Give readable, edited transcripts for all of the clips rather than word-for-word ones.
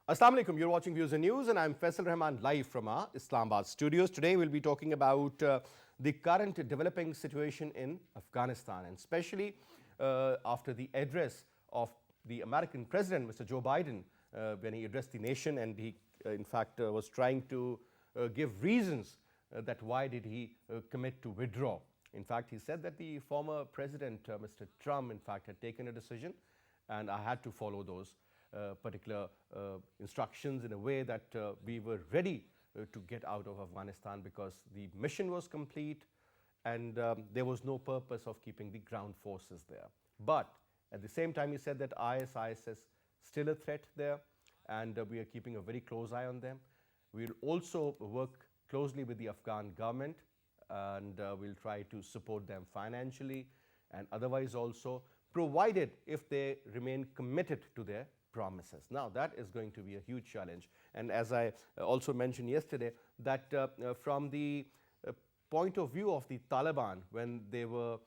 Assalamu alaikum, you're watching Views and News and I'm Faisal Rehman live from our Islamabad studios. Today we'll be talking about the current developing situation in Afghanistan, and especially after the address of the American President, Mr. Joe Biden, when he addressed the nation, and he in fact was trying to give reasons that why did he commit to withdraw. In fact, he said that the former president, Mr. Trump, in fact had taken a decision and I had to follow those particular instructions in a way that we were ready to get out of Afghanistan because the mission was complete and there was no purpose of keeping the ground forces there. But at the same time, he said that ISIS is still a threat there and we are keeping a very close eye on them. We'll also work closely with the Afghan government and we'll try to support them financially and otherwise also, provided if they remain committed to their promises. Now that is going to be a huge challenge, and as I also mentioned yesterday that from the point of view of the Taliban, when they were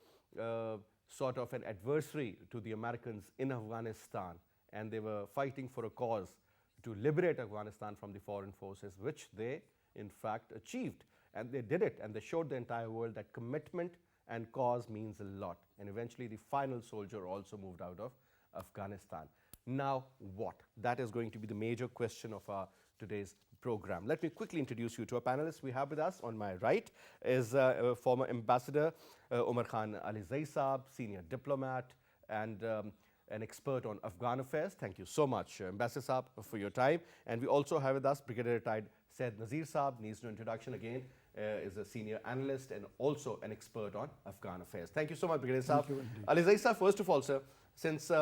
sort of an adversary to the Americans in Afghanistan and they were fighting for a cause to liberate Afghanistan from the foreign forces, which they in fact achieved, and they did it and they showed the entire world that commitment and cause means a lot, and eventually the final soldier also moved out of Afghanistan. Now what? That is going to be the major question of our today's program. Let me quickly introduce you to our panelists. We have with us on my right is former Ambassador Umer Khan Ali-Zai Saab, senior diplomat and an expert on Afghan affairs. Thank you so much, Ambassador Saab, for your time. And we also have with us Brigadier retired Said Nazir Saab, needs no introduction again, is a senior analyst and also an expert on Afghan affairs. Thank you so much, Brigadier Saab. Ali-Zai Saab, first of all, sir, since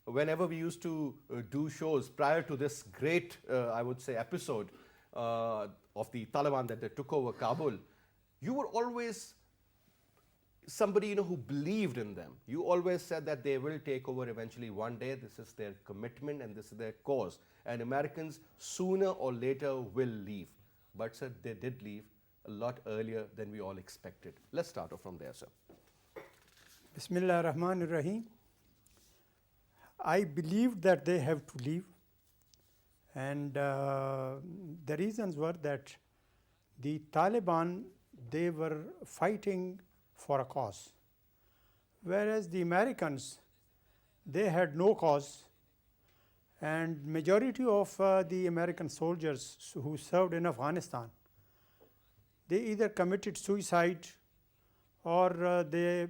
whenever we used to do shows prior to this great, I would say, episode of the Taliban that they took over Kabul, you were always somebody who believed in them. You always said that they will take over eventually one day. This is their commitment and this is their cause. And Americans sooner or later will leave. But sir, they did leave a lot earlier than we all expected. Let's start off from there, sir. Bismillah ar-Rahman ar-Rahim. I believed that they have to leave, and the reasons were that the Taliban, they were fighting for a cause, whereas the Americans, they had no cause, and majority of the American soldiers who served in Afghanistan, they either committed suicide or they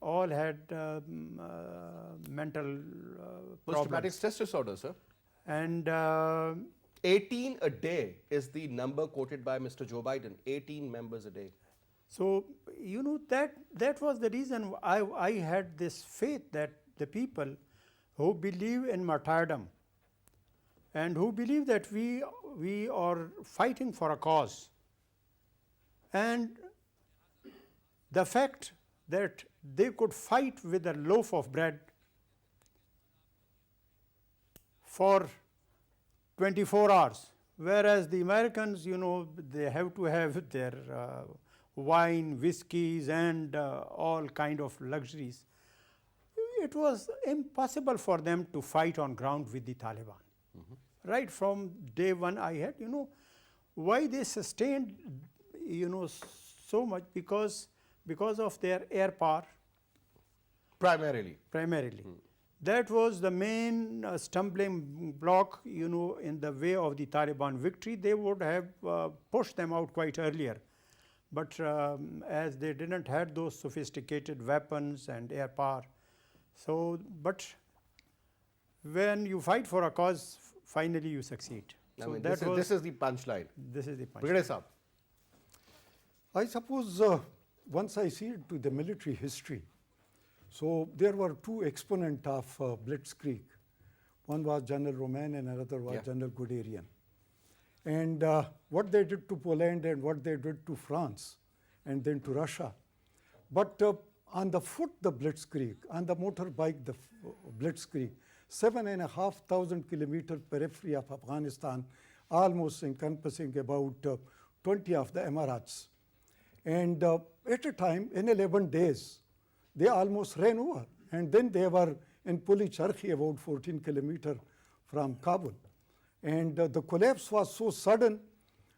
all had mental Post-traumatic stress disorder, sir. And 18 a day is the number quoted by Mr. Joe Biden, 18 members a day. so, that was the reason I had this faith that the people who believe in martyrdom and who believe that we are fighting for a cause, and the fact that they could fight with a loaf of bread for 24 hours, whereas the Americans, they have to have their wine, whiskeys and all kind of luxuries. It was impossible for them to fight on ground with the Taliban. Right from day one I had, why they sustained, so much, because of their air power. Primarily. That was the main stumbling block, in the way of the Taliban victory. They would have pushed them out quite earlier. But as they didn't have those sophisticated weapons and air power. But when you fight for a cause, finally you succeed. This is the punchline. This is the punchline. Brigadier Saab. I suppose once I see it to the military history, so there were two exponents of Blitzkrieg. One was General Rehman and another was General Guderian. And what they did to Poland and what they did to France and then to Russia. But on the foot, the Blitzkrieg, on the motorbike, the Blitzkrieg, 7,500 kilometer periphery of Afghanistan, almost encompassing about 20 of the Emirates. And at a time, in 11 days, they almost ran over. And then they were in Puli Charkhi, about 14 kilometers from Kabul. And the collapse was so sudden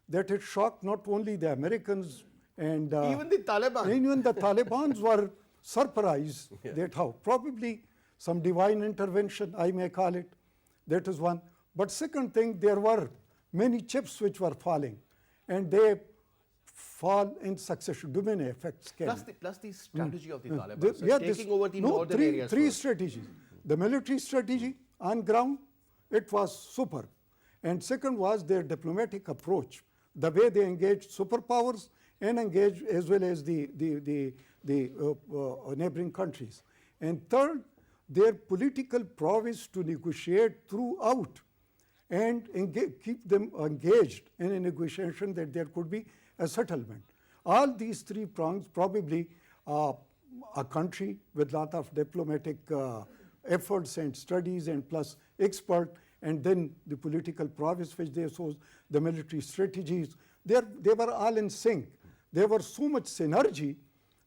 that it shocked not only the Americans and Even the Taliban. even the Talibans were surprised that how. Probably some divine intervention, I may call it. That is one. But second thing, there were many chips which were falling, and they fall in succession. Domino effects came. Plus the strategy of the Taliban. The- So yeah, taking this- over the no, northern three, areas. Three first. strategies. The military strategy on ground, it was super. And second was their diplomatic approach, the way they engaged superpowers and engaged as well as the neighboring countries. And third, their political prowess to negotiate throughout and keep them engaged in a negotiation that there could be a settlement. All these three prongs, probably a country with lot of diplomatic efforts and studies and plus expert, and then the political prowess which they saw, the military strategies, they were all in sync. There was so much synergy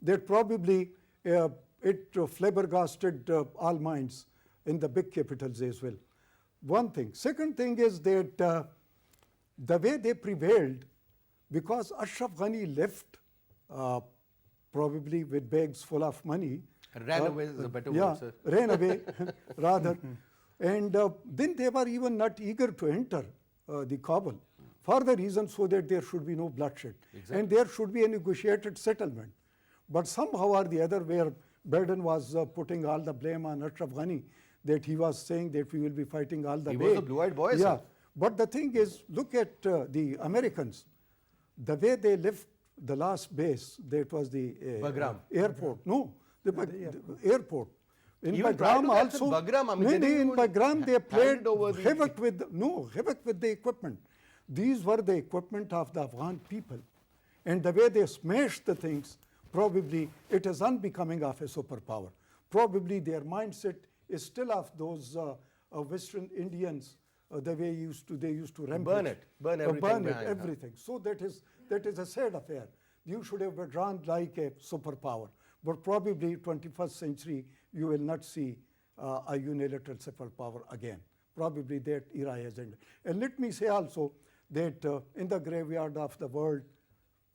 that probably it flabbergasted all minds in the big capitals as well. One thing. Second thing is that the way they prevailed, because Ashraf Ghani left probably with bags full of money. Ran away is a better yeah, word, sir. ran away rather. And then they were even not eager to enter the Kabul for the reason so that there should be no bloodshed. Exactly. And there should be a negotiated settlement. But somehow or the other, where Biden was putting all the blame on Ashraf Ghani, that he was saying that we will be fighting all the He way. was the blue-eyed boy, Yeah. sir. But the thing is, look at the Americans. The way they left the last base, that was the Bagram. airport. No, the airport. In Even prior to Bagram that, also. sir, Bagram, I mean, No, they no, didn't in even Bagram they hand played over the- havoc with the equipment. These were the equipment of the Afghan people. And the way they smashed the things, probably it is unbecoming of a superpower. Probably their mindset is still of those Western Indians, the way they used to rampage. Burn it. Burn everything Burn it, behind, huh? everything. So that is a sad affair. You should have withdrawn like a superpower. But probably 21st century, you will not see a unilateral superpower again. Probably that era has ended. And let me say also that in the graveyard of the world,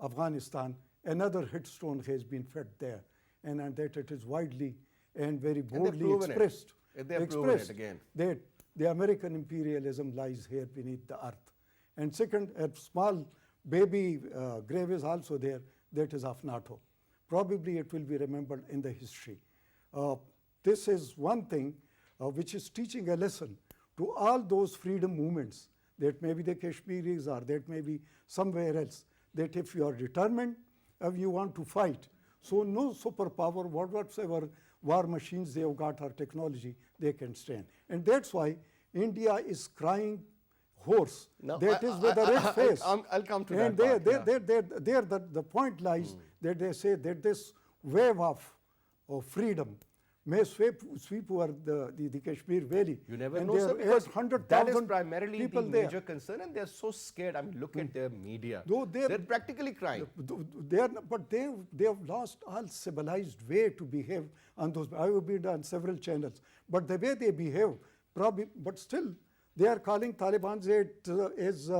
Afghanistan, another headstone has been fed there, and that it is widely and very boldly proven it. expressed. They've proven it again. That the American imperialism lies here beneath the earth. And second, a small baby grave is also there, that is of NATO. Probably it will be remembered in the history. This is one thing which is teaching a lesson to all those freedom movements, that maybe the Kashmiris or that may be somewhere else, that if you are determined, if you want to fight, so no superpower, whatsoever war machines they have got or technology, they can stand. And that's why India is crying hoarse. Now, That is with a red face. I'll come to and that part, there the point lies that they say that this wave of freedom may sweep over the Kashmir Valley. You never and know, there sir, are because 100,000 that is primarily people the there. major concern, and they're so scared. I mean, look at their media. Though They're practically crying. But they have lost all civilized way to behave on those. I have been on several channels, but the way they behave, probably, but still, they are calling Taliban as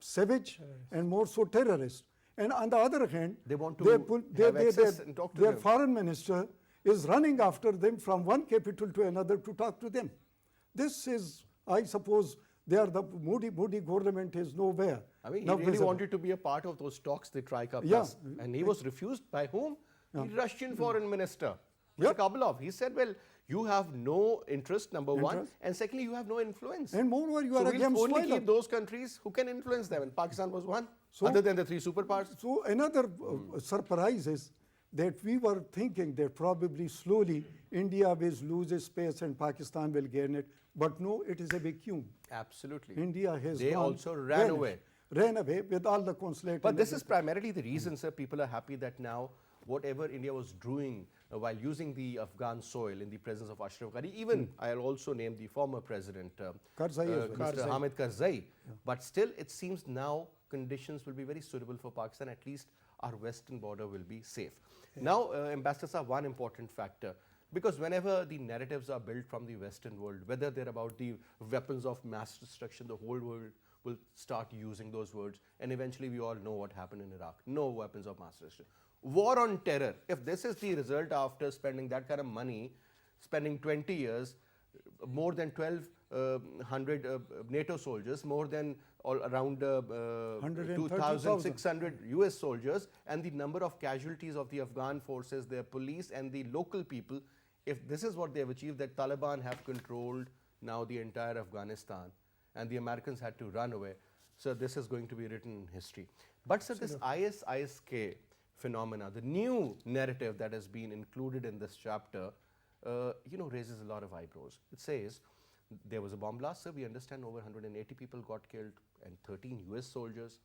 savage and more so terrorist. And on the other hand, They want to have access and talk to their them. foreign minister is running after them from one capital to another to talk to them. This is, I suppose, the Modi government is nowhere. I mean, he not really visible. wanted to be a part of those talks, the Trika Yeah. Plus, and he was refused by whom? The Russian foreign minister, Yeah. Mr. Kabulov. He said, well, you have no interest, number one, Interest. and secondly, you have no influence. And moreover, you so are we'll against only spoiler. keep those countries who can influence them, and Pakistan was one, So- other than the three superpowers. So another surprise is that we were thinking that probably slowly India will lose its space and Pakistan will gain it. But no, it is a vacuum. Absolutely. India has They gone, also ran vanished, away. Ran away with all the consulate. But and this is everything. primarily the reason, sir, people are happy that now whatever India was doing while using the Afghan soil in the presence of Ashraf Ghani, even I'll also name the former president, Karzai as well. Mr. Hamid Karzai. But still, it seems now conditions will be very suitable for Pakistan. At least our western border will be safe. Now, Ambassador Sir, one important factor. Because whenever the narratives are built from the Western world, whether they're about the weapons of mass destruction, the whole world will start using those words. And eventually we all know what happened in Iraq. No weapons of mass destruction. War on terror. If this is the result after spending that kind of money, spending 20 years, more than 1,200 NATO soldiers, more than all around 2,600 US soldiers, and the number of casualties of the Afghan forces, their police and the local people, if this is what they have achieved, that Taliban have controlled now the entire Afghanistan and the Americans had to run away. So this is going to be written in history. But sir, this IS-ISK phenomena, the new narrative that has been included in this chapter, raises a lot of eyebrows. It says there was a bomb blast, sir. We understand over 180 people got killed and 13 US soldiers,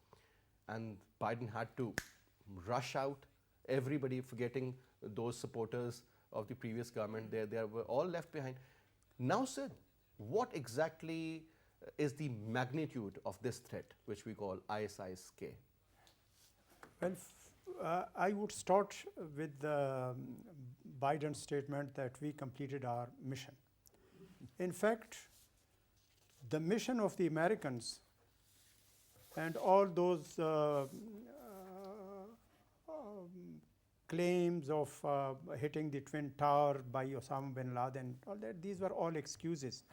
and Biden had to rush out. Everybody, forgetting those supporters of the previous government, they were all left behind. Now, sir, what exactly is the magnitude of this threat, which we call IS-ISK? Well, I would start with Biden's statement that we completed our mission. In fact, the mission of the Americans and all those claims of hitting the Twin Tower by Osama bin Laden, all that, these were all excuses.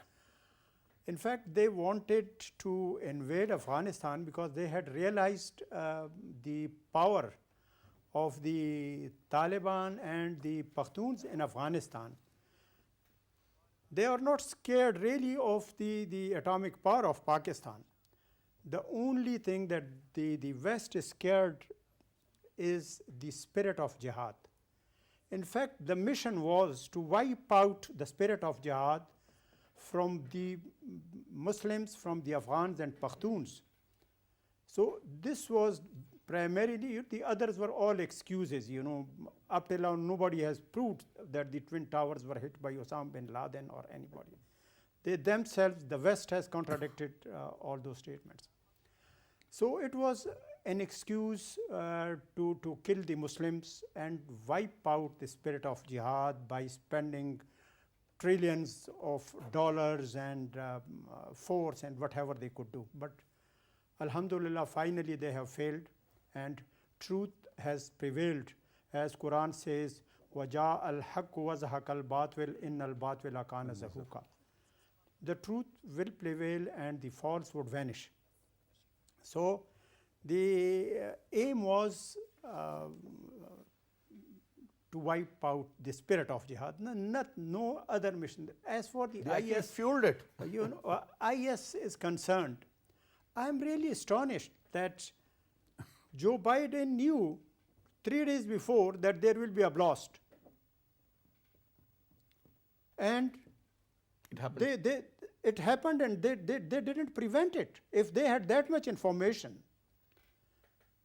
In fact, they wanted to invade Afghanistan because they had realized the power of the Taliban and the Pashtuns in Afghanistan. They are not scared really of the atomic power of Pakistan. The only thing that the West is scared is the spirit of jihad. In fact, the mission was to wipe out the spirit of jihad from the Muslims, from the Afghans and Pashtuns. So this was primarily, the others were all excuses. Up till now nobody has proved that the Twin Towers were hit by Osama bin Laden or anybody. They themselves, the West has contradicted all those statements. So it was an excuse to kill the Muslims and wipe out the spirit of jihad by spending trillions of dollars and force and whatever they could do. But alhamdulillah, finally they have failed and truth has prevailed. As Quran says, وَجَاءَ الْحَقُّ وَزَهَقَ الْبَاطِلُ إِنَّ الْبَاطِلَ كَانَ زَهُوقًا. The truth will prevail and the false would vanish. So the aim was to wipe out the spirit of jihad, no other mission. As for the IS, fueled it. IS is concerned, I am really astonished that Joe Biden knew 3 days before that there will be a blast. And it happened. It happened and they didn't prevent it. If they had that much information,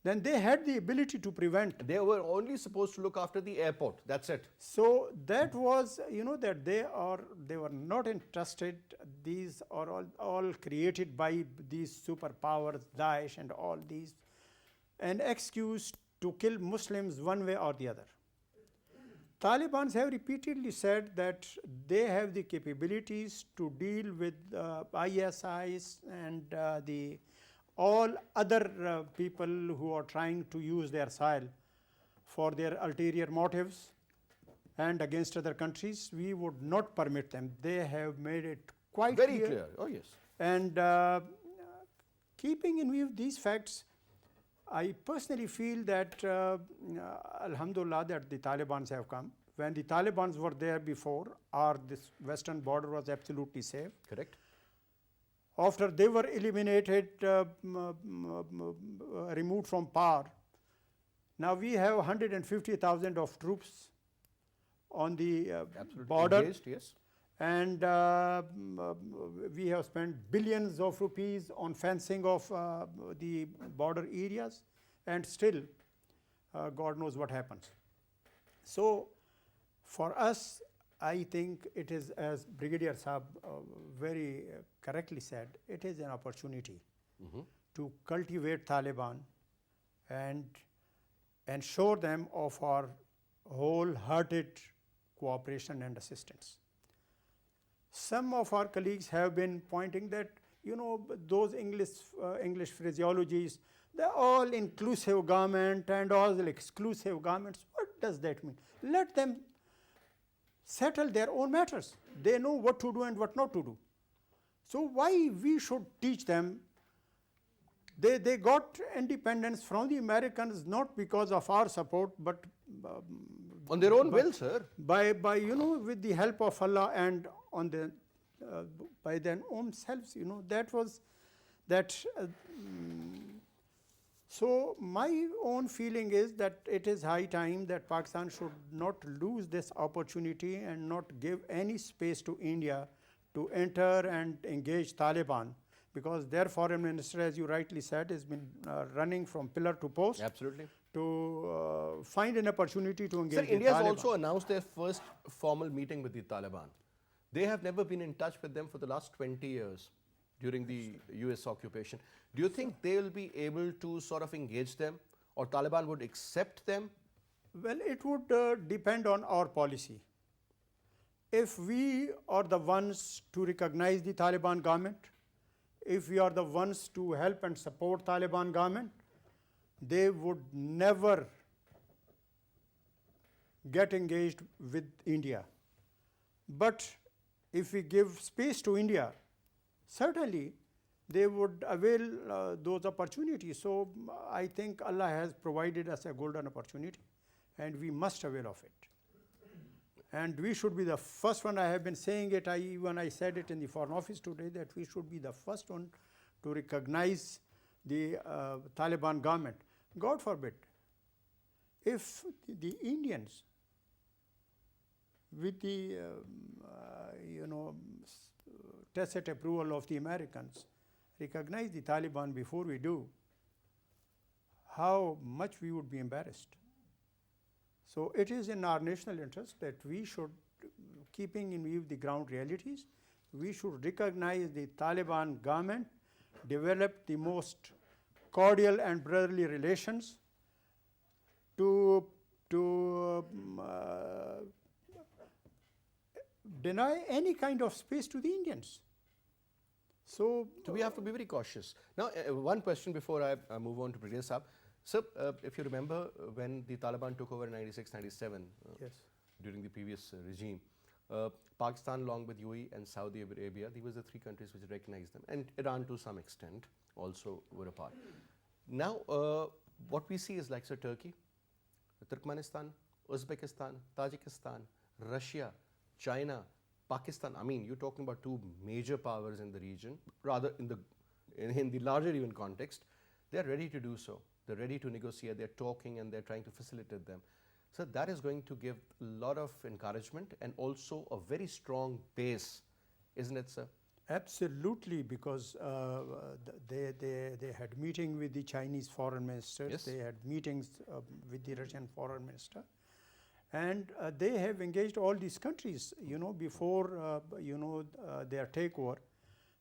then they had the ability to prevent. They were only supposed to look after the airport. That's it. So that was, that they were not interested. These are all created by these superpowers, Daesh and all these, an excuse to kill Muslims one way or the other. Taliban have repeatedly said that they have the capabilities to deal with ISIS and all other people who are trying to use their soil for their ulterior motives and against other countries. We would not permit them. They have made it quite very clear. Oh yes. And keeping in view these facts, I personally feel that alhamdulillah that the Taliban have come. When the Taliban were there before, this western border was absolutely safe. Correct. After they were eliminated, removed from power, now we have 150,000 of troops on the border. Engaged, yes. And we have spent billions of rupees on fencing of the border areas, and still God knows what happens. So for us, I think it is, as Brigadier Saab very correctly said, it is an opportunity to cultivate Taliban and ensure them of our wholehearted cooperation and assistance. Some of our colleagues have been pointing that, those English phraseologies, they're all inclusive government and all exclusive governments. What does that mean? Let them settle their own matters. They know what to do and what not to do. So why we should teach them? They got independence from the Americans not because of our support, but on their own will, sir. By with the help of Allah and on the by their own selves. That was that. So my own feeling is that it is high time that Pakistan should not lose this opportunity and not give any space to India to enter and engage Taliban, because their foreign minister, as you rightly said, has been running from pillar to post. Absolutely. To find an opportunity to engage. Sir, India has also announced their first formal meeting with the Taliban. They have never been in touch with them for the last 20 years during the US occupation. Do you think they will be able to sort of engage them, or Taliban would accept them? Well, it would depend on our policy. If we are the ones to recognize the Taliban government, if we are the ones to help and support Taliban government, they would never get engaged with India. But if we give space to India, certainly they would avail those opportunities. So I think Allah has provided us a golden opportunity and we must avail of it. And we should be the first one. I have been saying it, when I said it in the Foreign Office today, that we should be the first one to recognize the Taliban government. God forbid, if the Indians, with the tacit approval of the Americans, recognize the Taliban before we do, how much we would be embarrassed. So it is in our national interest that we should, keeping in view the ground realities, we should recognize the Taliban government, develop the most cordial and brotherly relations to deny any kind of space to the Indians. So we have to be very cautious. Now, one question before I move on to Brigadier Saab. Sir, if you remember when the Taliban took over in 96, 97, yes, during the previous regime, Pakistan along with UAE and Saudi Arabia, these were the three countries which recognized them, and Iran to some extent also were a part. Now, what we see is like, sir, Turkey, Turkmenistan, Uzbekistan, Tajikistan, Russia, China, Pakistan. I mean, you're talking about two major powers in the region, rather in the larger even context. They're ready to do so. They're ready to negotiate. They're talking and they're trying to facilitate them. So that is going to give a lot of encouragement and also a very strong base, isn't it, sir? Absolutely, because they had meeting with the Chinese foreign ministers. Yes. They had meetings with the Russian foreign minister, and they have engaged all these countries. Before their takeover,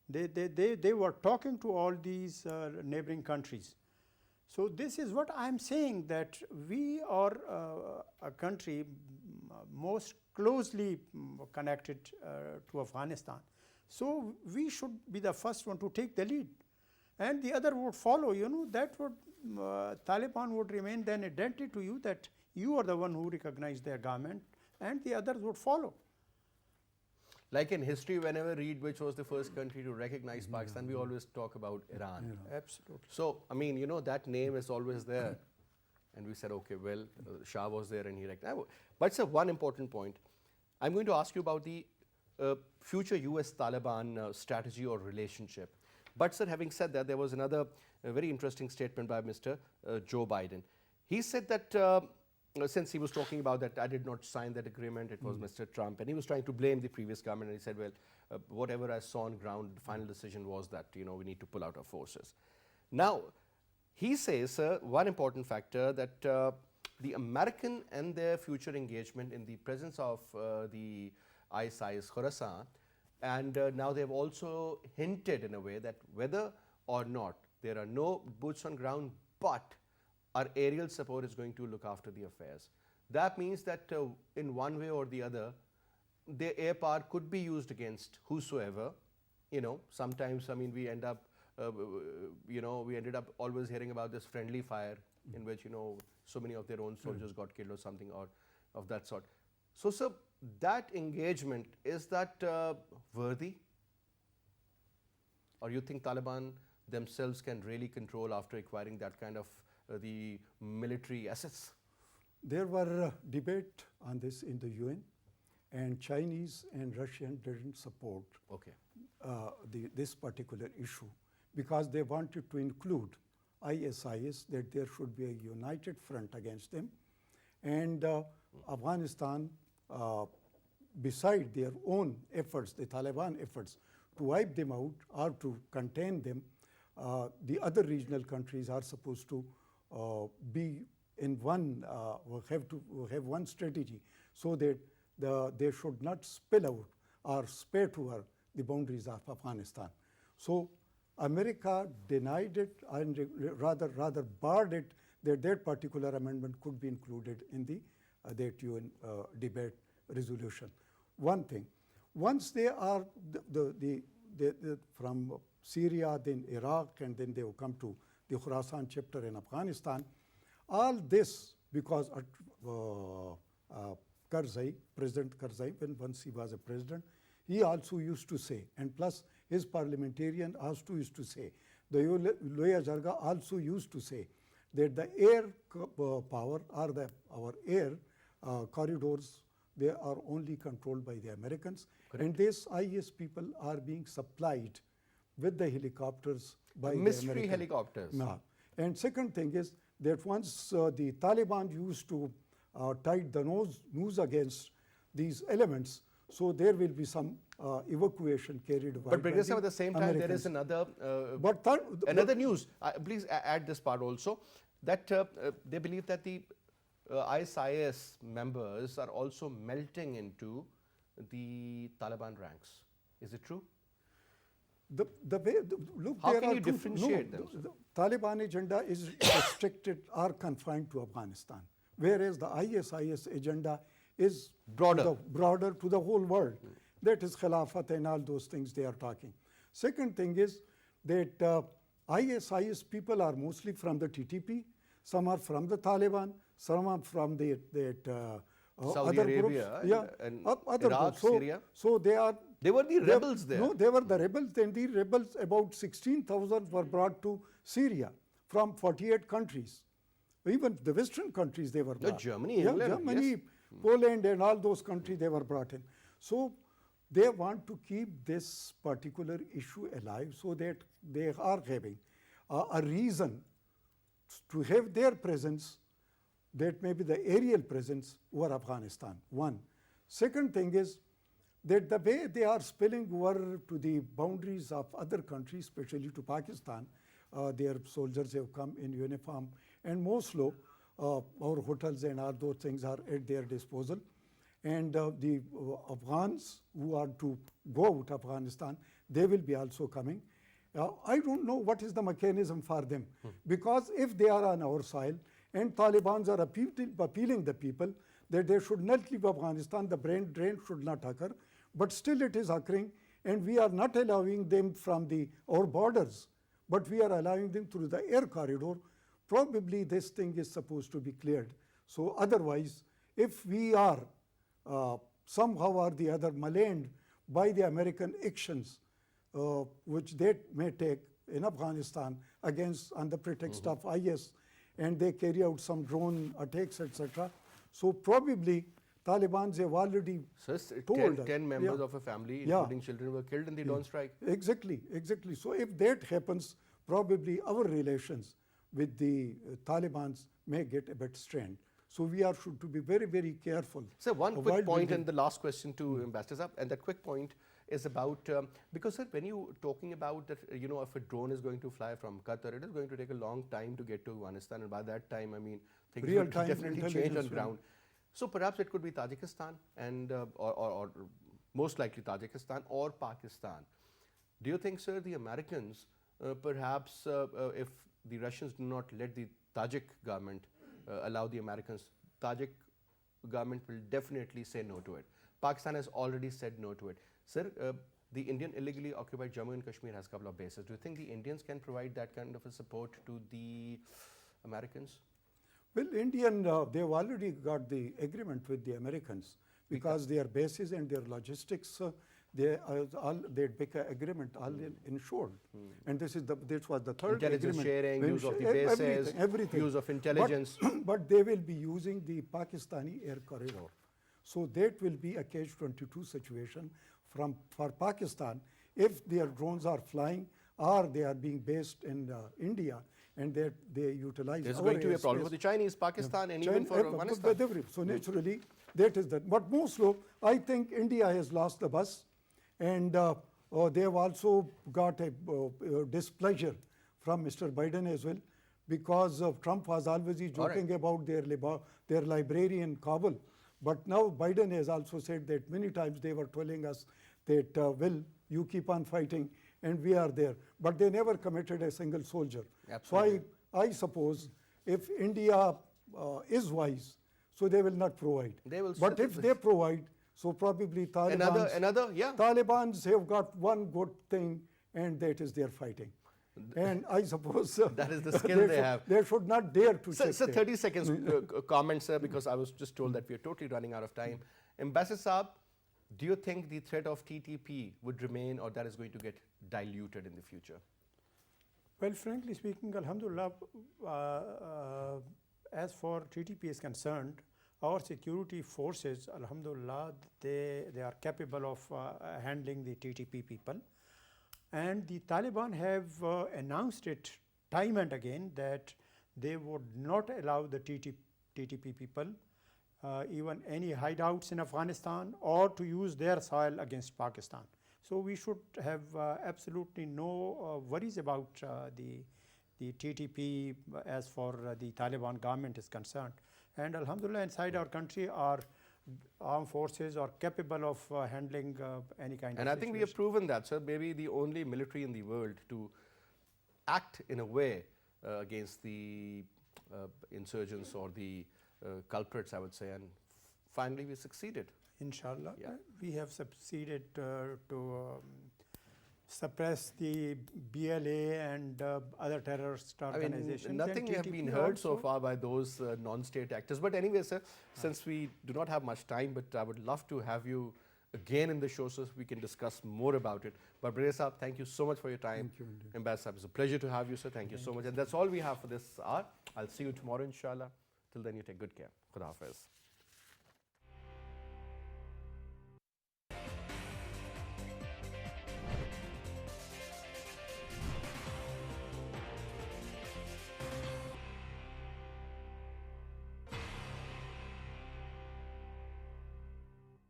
they were talking to all these neighboring countries. So this is what I'm saying, that we are a country most closely connected to Afghanistan. So we should be the first one to take the lead, and the other would follow. That would Taliban would remain then identity to you, that you are the one who recognized their government, and the others would follow. Like in history, whenever read which was the first country to recognize Pakistan, we always talk about Iran. Absolutely. So, I mean, that name is always there. And we said, okay, well, Shah was there and he recognized. But sir, one important point. I'm going to ask you about the future US-Taliban strategy or relationship. But sir, having said that, there was another very interesting statement by Mr. Joe Biden. He said that since he was talking about that, I did not sign that agreement, it was Mr. Trump, and he was trying to blame the previous government, and he said, well, whatever I saw on ground, the final decision was that, we need to pull out our forces. Now, he says, one important factor, that the American and their future engagement in the presence of the ISIS Khorasan, and now they have also hinted in a way that whether or not there are no boots on ground, but our aerial support is going to look after the affairs. that means that in one way or the other, their air power could be used against whosoever. Sometimes, I mean, we end up, we ended up always hearing about this friendly fire in which, so many of their own soldiers got killed or something or of that sort. So, sir, that engagement, is that worthy? Or you think Taliban themselves can really control after acquiring that kind of the military assets? There were debate on this in the UN, and Chinese and Russian didn't support Okay. this particular issue because they wanted to include ISIS, that there should be a united front against them. And Afghanistan, beside their own efforts, the Taliban efforts to wipe them out or to contain them, the other regional countries are supposed to be in one, have one strategy so that they should not spill out or spare toward the boundaries of Afghanistan. So America denied it and rather barred it that particular amendment could be included in that UN debate resolution. One thing, once they are from Syria, then Iraq, and then they will come to the Khorasan chapter in Afghanistan, all this because Karzai, President Karzai, once he was a president, he also used to say, and plus his parliamentarian also used to say, the Loya Jarga also used to say that the air power or our air corridors, they are only controlled by the Americans. Correct. And these IS people are being supplied with the helicopters by the mystery helicopters. No. And second thing is that once the Taliban used to tied the noose against these elements, so there will be some evacuation carried out. But Brigadier, at the same time, there is another another news. Please add this part also, that they believe that the ISIS members are also melting into the Taliban ranks. Is it true? Look, how can you differentiate them? The Taliban agenda is restricted or confined to Afghanistan, whereas the ISIS agenda is broader to the whole world. That is Khilafat and all those things they are talking. Second thing is that ISIS people are mostly from the TTP, some are from the Taliban, some are from Saudi other Arabia groups, and other Iraq, groups. Syria. So they were the rebels there. No, they were the rebels. Then the rebels, about 16,000 were brought to Syria from 48 countries. Even the Western countries they were brought. Germany, England, Germany, yes. Poland and all those countries they were brought in. So they want to keep this particular issue alive so that they are having a reason to have their presence, that may be the aerial presence over Afghanistan, one. Second thing is that the way they are spilling over to the boundaries of other countries, especially to Pakistan, their soldiers have come in uniform, and mostly our hotels and all those things are at their disposal. And the Afghans who are to go out of Afghanistan, they will be also coming. I don't know what is the mechanism for them, because if they are on our soil and Taliban are appealing the people that they should not leave Afghanistan, the brain drain should not occur, but still it is occurring, and we are not allowing them from our borders, but we are allowing them through the air corridor. Probably this thing is supposed to be cleared. So otherwise, if we are somehow or the other maligned by the American actions, which they may take in Afghanistan against on the pretext of IS, and they carry out some drone attacks, etc. So probably Taliban have already told us. 10 members of a family, including children, were killed in the drone strike. Exactly. So if that happens, probably our relations with the Taliban may get a bit strained. So we should to be very, very careful. So one quick point and the last question to Ambassador Saab, and that quick point is about, because sir, when you talking about that, if a drone is going to fly from Qatar, it is going to take a long time to get to Afghanistan, and by that time, I mean, things will definitely change on ground. So perhaps it could be Tajikistan and or most likely Tajikistan or Pakistan. Do you think, sir, the Americans, perhaps if the Russians do not let the Tajik government allow the Americans, Tajik government will definitely say no to it. Pakistan has already said no to it. Sir, the Indian illegally occupied Jammu and Kashmir has a couple of bases. Do you think the Indians can provide that kind of a support to the Americans? Well, they've already got the agreement with the Americans because their bases and their logistics, they make an agreement all insured. And this was the third Intelligence agreement. sharing, When use of the everything, bases, everything. use of intelligence. But they will be using the Pakistani air corridor. So that will be a catch-22 situation for Pakistan if their drones are flying or they are being based in India and they utilize There's our going to be a problem airspace. for the Chinese, Pakistan, and China- even for Afghanistan. So naturally, that is that. But more slow, I think India has lost the bus, and they have also got a displeasure from Mr. Biden as well, because Trump was always joking about their library in Kabul. But now Biden has also said that many times they were telling us that, well, you keep on fighting and we are there. But they never committed a single soldier. Absolutely. So I suppose if India is wise, so they will not provide. They will but if they provide, so probably Taliban's have got one good thing, and that is their fighting. And I suppose that is the skill they have. They should not dare to check Sir, that. 30 seconds comment, sir, because I was just told that we are totally running out of time. Ambassador Saab, do you think the threat of TTP would remain, or that is going to get diluted in the future? Well, frankly speaking, Alhamdulillah, as for TTP is concerned, our security forces, Alhamdulillah, they are capable of handling the TTP people. And the Taliban have announced it time and again that they would not allow the TTP people even any hideouts in Afghanistan or to use their soil against Pakistan. So we should have absolutely no worries about the TTP as for the Taliban government is concerned. And Alhamdulillah, inside our country, our armed forces are capable of handling any kind of And I think we have proven that, sir. Maybe the only military in the world to act in a way against the insurgents or the culprits, I would say. And finally, we succeeded. Inshallah, we have succeeded to suppress the BLA and other terrorist organizations. I mean, nothing have been heard so far by those non-state actors. But anyway, sir, since we do not have much time, but I would love to have you again in the show so we can discuss more about it. But Brother Saab, thank you so much for your time. Thank you, indeed. Ambassador, it's a pleasure to have you, sir. Thank you so much. And that's all we have for this hour. I'll see you tomorrow, inshallah. Till then, you take good care. Khuda Hafiz.